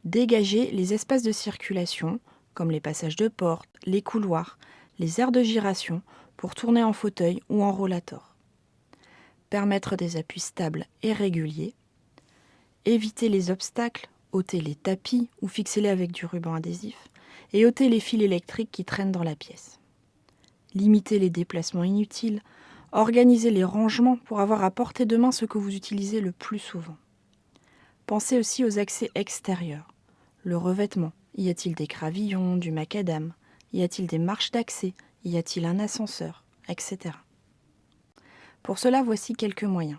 Dégagez les espaces de circulation, comme les passages de porte, les couloirs, les aires de giration, pour tourner en fauteuil ou en rollator. Permettre des appuis stables et réguliers. Éviter les obstacles, ôter les tapis ou fixez-les avec du ruban adhésif et ôter les fils électriques qui traînent dans la pièce. Limiter les déplacements inutiles, organisez les rangements pour avoir à portée de main ce que vous utilisez le plus souvent. Pensez aussi aux accès extérieurs. Le revêtement, y a-t-il des gravillons, du macadam? Y a-t-il des marches d'accès? Y a-t-il un ascenseur? Etc. Pour cela, voici quelques moyens.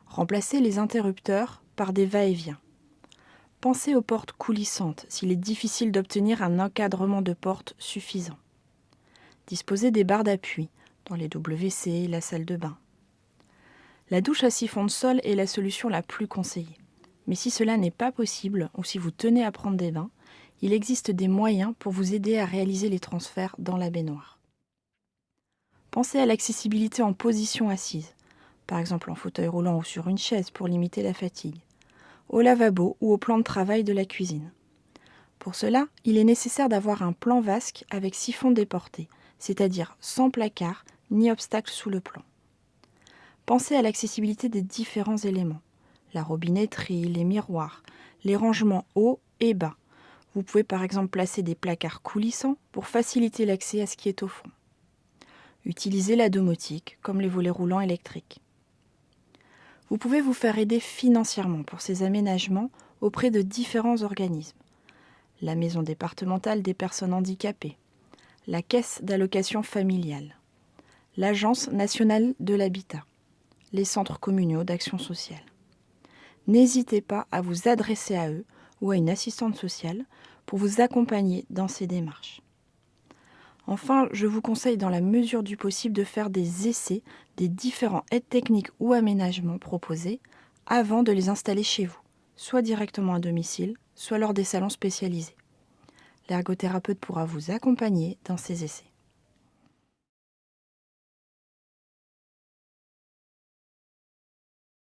Remplacez les interrupteurs par des va-et-vient. Pensez aux portes coulissantes s'il est difficile d'obtenir un encadrement de porte suffisant. Disposez des barres d'appui dans les WC et la salle de bain. La douche à siphon de sol est la solution la plus conseillée. Mais si cela n'est pas possible ou si vous tenez à prendre des bains, il existe des moyens pour vous aider à réaliser les transferts dans la baignoire. Pensez à l'accessibilité en position assise, par exemple en fauteuil roulant ou sur une chaise pour limiter la fatigue, au lavabo ou au plan de travail de la cuisine. Pour cela, il est nécessaire d'avoir un plan vasque avec siphon déporté, c'est-à-dire sans placard ni obstacle sous le plan. Pensez à l'accessibilité des différents éléments, la robinetterie, les miroirs, les rangements hauts et bas. Vous pouvez par exemple placer des placards coulissants pour faciliter l'accès à ce qui est au fond. Utilisez la domotique, comme les volets roulants électriques. Vous pouvez vous faire aider financièrement pour ces aménagements auprès de différents organismes. La Maison départementale des personnes handicapées, la Caisse d'allocation familiale, l'Agence nationale de l'habitat, les centres communaux d'action sociale. N'hésitez pas à vous adresser à eux ou à une assistante sociale pour vous accompagner dans ces démarches. Enfin, je vous conseille dans la mesure du possible de faire des essais des différents aides techniques ou aménagements proposés avant de les installer chez vous, soit directement à domicile, soit lors des salons spécialisés. L'ergothérapeute pourra vous accompagner dans ces essais.